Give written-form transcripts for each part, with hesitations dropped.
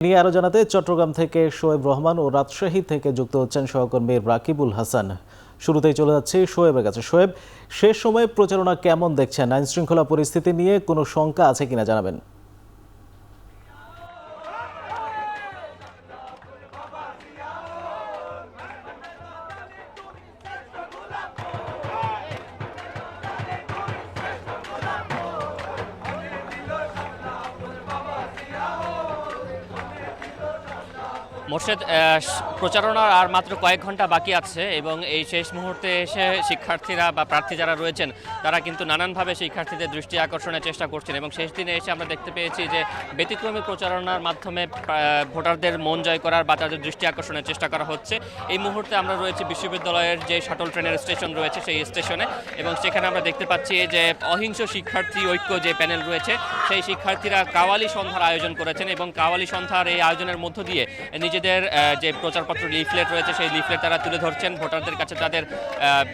নিয়ে আরো জানাতে চট্টগ্রাম থেকে শোয়েব রহমান ও রাজশাহী থেকে যুক্ত হচ্ছেন সহকর্মী রাকিবুল হাসান। শুরুতেই চলে যাচ্ছে শোয়েবের কাছে। শোয়েব, শেষ সময়ে প্রচারণা কেমন দেখছেন? আইন শৃঙ্খলা পরিস্থিতি নিয়ে কোনো শঙ্কা আছে কিনা জানাবেন। মোর্শেদ, প্রচারণার আর মাত্র কয়েক ঘন্টা বাকি আছে এবং এই শেষ মুহূর্তে এসে শিক্ষার্থীরা বা প্রার্থী যারা রয়েছেন তারা কিন্তু নানানভাবে শিক্ষার্থীদের দৃষ্টি আকর্ষণের চেষ্টা করছেন এবং শেষ দিনে এসে আমরা দেখতে পেয়েছি যে ব্যতিক্রমী প্রচারণার মাধ্যমে ভোটারদের মন জয় করার বা তাদের দৃষ্টি আকর্ষণের চেষ্টা করা হচ্ছে। এই মুহূর্তে আমরা রয়েছি বিশ্ববিদ্যালয়ের যে শাটল ট্রেনের স্টেশন রয়েছে সেই স্টেশনে, এবং সেখানে আমরা দেখতে পাচ্ছি যে অহিংস শিক্ষার্থী ঐক্য যে প্যানেল রয়েছে সেই শিক্ষার্থীরা কাওয়ালি সন্ধ্যার আয়োজন করেছেন এবং কাওয়ালি সন্ধ্যার এই আয়োজনের মধ্য দিয়ে নিজেদের যে প্রচারপত্র লিফলেট রয়েছে সেই লিফলেট তারা তুলে ধরছেন, ভোটারদের কাছে তাদের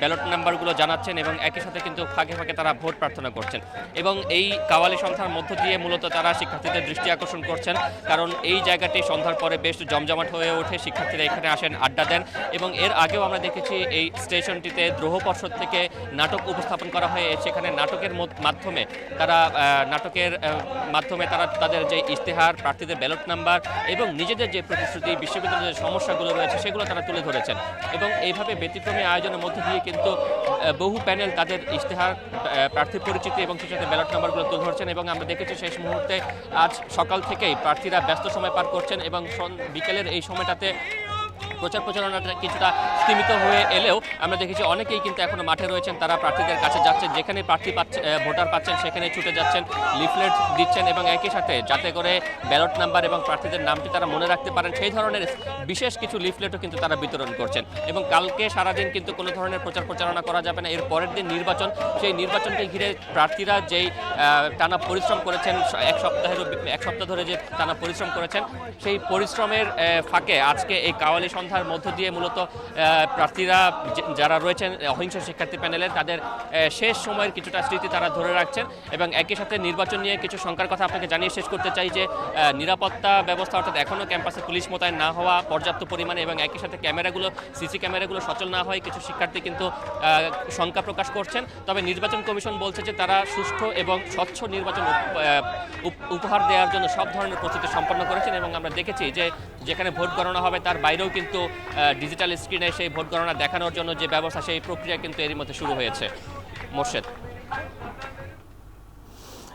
ব্যালট নাম্বারগুলো জানাচ্ছেন এবং একই সাথে কিন্তু ফাঁকে ফাঁকে তারা ভোট প্রার্থনা করছেন। এবং এই কাওয়ালি সন্ধ্যার মধ্য দিয়ে মূলত তারা শিক্ষার্থীদের দৃষ্টি আকর্ষণ করছেন, কারণ এই জায়গাটি সন্ধ্যার পরে বেশ জমজমাট হয়ে ওঠে। শিক্ষার্থীরা এখানে আসেন, আড্ডা দেন এবং এর আগেও আমরা দেখেছি এই স্টেশনটিতে দ্রোহ পর্ষদ থেকে নাটক উপস্থাপন করা হয়। সেখানে নাটকের মাধ্যমে তারা তাদের যে ইশতেহার, প্রার্থীদের ব্যালট নাম্বার এবং নিজেদের যে প্রতিশ্রুতি, বিশ্ববিদ্যালয়ের যে সমস্যাগুলো রয়েছে সেগুলো তারা তুলে ধরেছেন। এবং এইভাবে ব্যতিক্রমী আয়োজনের মধ্যে দিয়ে কিন্তু বহু প্যানেল তাদের ইশতেহার, প্রার্থীর পরিচিতি এবং সেই সাথে ব্যালট নাম্বারগুলো তুলে ধরছেন। এবং আমরা দেখেছি শেষ মুহূর্তে আজ সকাল থেকেই প্রার্থীরা ব্যস্ত সময় পার করছেন এবং বিকেলের এই সময়টাতে প্রচারণাটা কিছুটা স্তীমিত হয়ে এলেও আমরা দেখেছি অনেকেই কিন্তু এখনো মাঠে রয়েছেন। তারা প্রার্থীদের কাছে যাচ্ছেন, যেখানে ভোটার পাচ্ছেন সেখানে ছুটে যাচ্ছেন, লিফলেট দিচ্ছেন এবং একই সাথে যাতে করে ব্যালট নাম্বার এবং প্রার্থীদের নামটি তারা মনে রাখতে পারেন সেই ধরনের বিশেষ কিছু লিফলেটও কিন্তু তারা বিতরণ করছেন। এবং কালকে সারাদিন কিন্তু কোনো ধরনের প্রচারণা করা যাবে না। এর পরের দিন নির্বাচন, সেই নির্বাচনকে ঘিরে প্রার্থীরা যেই টানা পরিশ্রম করেছেন, এক সপ্তাহ ধরে যে টানা পরিশ্রম করেছেন, সেই পরিশ্রমের ফাঁকে আজকে এই কাওয়ালি সন্ধ্যার মধ্য দিয়ে মূলত প্রার্থীরা যারা রয়েছেন অহিংস শিক্ষার্থী প্যানেলের তাদের শেষ সময়ের কিছুটা স্মৃতি তারা ধরে রাখছেন। এবং একই সাথে নির্বাচন নিয়ে কিছু শঙ্কার কথা আপনাকে জানিয়ে শেষ করতে চাই যে নিরাপত্তা ব্যবস্থা, অর্থাৎ এখনও ক্যাম্পাসে পুলিশ মোতায়েন না হওয়া পর্যাপ্ত পরিমাণে এবং একই সাথে সিসি ক্যামেরাগুলো সচল না হয় কিছু শিক্ষার্থী কিন্তু শঙ্কা প্রকাশ করছেন। তবে নির্বাচন কমিশন বলছে যে তারা সুষ্ঠু এবং স্বচ্ছ নির্বাচন উপহার দেওয়ার জন্য সব ধরনের প্রস্তুতি সম্পন্ন করেছেন। এবং আমরা দেখেছি যে যেখানে ভোট গণনা হবে তার বাইরেও কিন্তু ডিজিটাল স্ক্রিনে সেই ভোট গণনা দেখানোর জন্য যে ব্যবস্থা, সেই প্রক্রিয়া কিন্তু এরই মধ্যে শুরু হয়েছে। মোর্শেদ,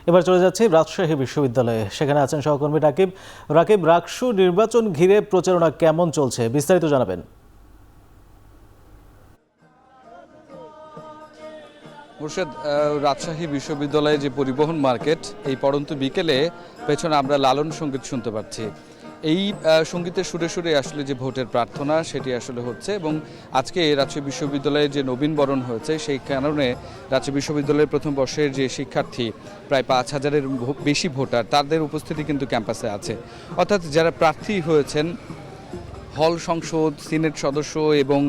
এবার চলে যাচ্ছি রাজশাহী বিশ্ববিদ্যালয়ে। সেখানে আছেন সহকর্মী রাকিব। রাকসু নির্বাচন ঘিরে প্রচারণা কেমন চলছে, বিস্তারিত জানাবেন। মুর্শেদ, রাজশাহী বিশ্ববিদ্যালয়ে যে পরিবহন মার্কেট, এই পড়ন্ত বিকেলে পেছনে আমরা লালন সঙ্গীত শুনতে পাচ্ছি। এই সঙ্গীতের সুরে সুরে আসলে যে ভোটের প্রার্থনা সেটি আসলে হচ্ছে। এবং আজকে রাজশাহী বিশ্ববিদ্যালয়ে যে নবীনবরণ হয়েছে সেই কারণে রাজশাহী বিশ্ববিদ্যালয়ের প্রথম বর্ষের যে শিক্ষার্থী প্রায় 5,000-এর বেশি ভোটার, তাদের উপস্থিতি কিন্তু ক্যাম্পাসে আছে। অর্থাৎ যারা প্রার্থী হয়েছেন হল সংসদ, সিনেট সদস্য এবং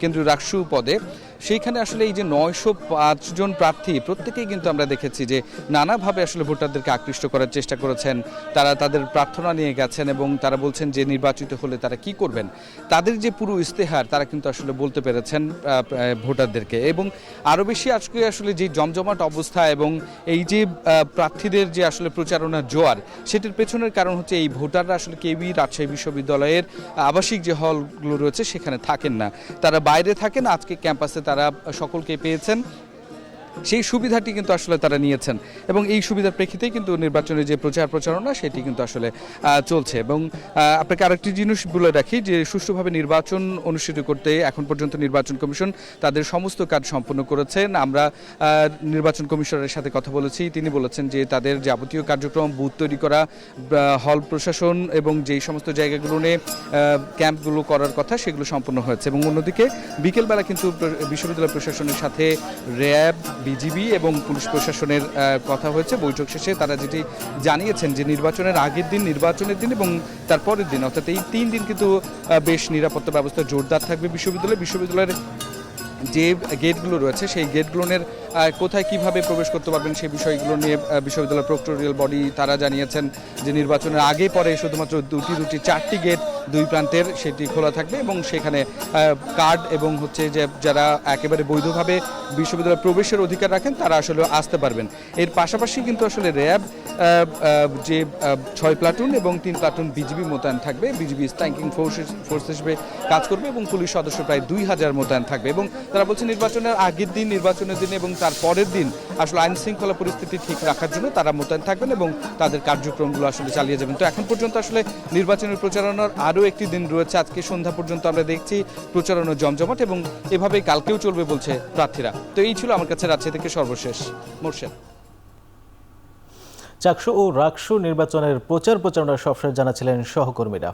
কেন্দ্রীয় রাকসু পদে, সেইখানে আসলে এই যে 905 জন প্রার্থী প্রত্যেকেই কিন্তু আমরা দেখেছি যে নানাভাবে আসলে ভোটারদেরকে আকৃষ্ট করার চেষ্টা করেছেন। তারা তাদের প্রার্থনা নিয়ে গেছেন এবং তারা বলছেন যে নির্বাচিত হলে তারা কি করবেন, তাদের যে পুরো ইশতেহার তারা কিন্তু আসলে বলতে পেরেছেন ভোটারদেরকে। এবং আরও বেশি আজকে আসলে যে জমজমাট অবস্থা এবং এই যে প্রার্থীদের যে আসলে প্রচারণার জোয়ার, সেটির পেছনের কারণ হচ্ছে এই ভোটাররা আসলে কেউই রাজশাহী বিশ্ববিদ্যালয়ের আবাসিক যে হলগুলো রয়েছে সেখানে থাকেন না, তারা বাইরে থাকেন। আজকে ক্যাম্পাসে তারা সকলকে পেয়েছেন, সেই সুবিধাটি কিন্তু আসলে তারা নিয়েছেন এবং এই সুবিধার প্রেক্ষিতেই কিন্তু নির্বাচনের যে প্রচারণা সেটি কিন্তু আসলে চলছে। এবং আপনাকে আরেকটি জিনিস বলে রাখি যে সুষ্ঠুভাবে নির্বাচন অনুষ্ঠিত করতে এখন পর্যন্ত নির্বাচন কমিশন তাদের সমস্ত কাজ সম্পন্ন করেছেন। আমরা নির্বাচন কমিশনারের সাথে কথা বলেছি, তিনি বলেছেন যে তাদের যাবতীয় কার্যক্রম, বুথ তৈরি করা, হল প্রশাসন এবং যেই সমস্ত জায়গাগুলো নিয়ে ক্যাম্পগুলো করার কথা সেগুলো সম্পন্ন হয়েছে। এবং অন্যদিকে বিকেলবেলা কিন্তু বিশ্ববিদ্যালয় প্রশাসনের সাথে র্যাব, বিজিবি এবং পুলিশ প্রশাসনের কথা হয়েছে। বৈঠক শেষে তারা যেটি জানিয়েছেন যে নির্বাচনের আগের দিন, নির্বাচনের দিন এবং তারপরের দিন, অর্থাৎ এই 3 দিন কিন্তু বেশ নিরাপত্তা ব্যবস্থা জোরদার থাকবে বিশ্ববিদ্যালয়ের যে গেটগুলো রয়েছে সেই গেটগুলোর কোথায় কিভাবে প্রবেশ করতে পারবেন সেই বিষয়গুলো নিয়ে বিশ্ববিদ্যালয় প্রক্টোরিয়াল বডি তারা জানিয়েছেন যে নির্বাচনের আগে পরে শুধুমাত্র দুটি চারটি গেট দুই প্রান্তের সেটি খোলা থাকবে এবং সেখানে কার্ড এবং হচ্ছে যে যারা একেবারে বৈধভাবে বিশ্ববিদ্যালয়ে প্রবেশের অধিকার রাখেন তারা আসলে আসতে পারবেন। এর পাশাপাশি কিন্তু আসলে র্যাব যে 6 প্লাটুন এবং 3 প্লাটুন বিজিবি মোতায়েন থাকবে, বিজিবি স্ট্রাইকিং ফোর্স হিসেবে কাজ করবে এবং পুলিশ সদস্য প্রায় 2000 মোতায়েন থাকবে এবং তারা বলছে নির্বাচনের আগের দিন, নির্বাচনের দিন এবং তার পরের দিন আসলে আইন শৃঙ্খলা পরিস্থিতি ঠিক রাখার জন্য তারা মোতায়েন থাকবেন এবং তাদের কার্যক্রমগুলো আসলে চালিয়ে যাবেন। তো এখন পর্যন্ত আসলে নির্বাচনের প্রচারণার আরও একটি দিন রয়েছে, আজকে সন্ধ্যা পর্যন্ত আমরা দেখছি প্রচারণা জমজমাট এবং এভাবেই কালকেও চলবে বলছে প্রার্থীরা। তো এই ছিল আমার কাছে রাজশাহী থেকে সর্বশেষ। মোর্শেদ। চাকসু ও রাকসু নির্বাচনের প্রচারণা সবশেষ জানাচ্ছিলেন সহকর্মীরা।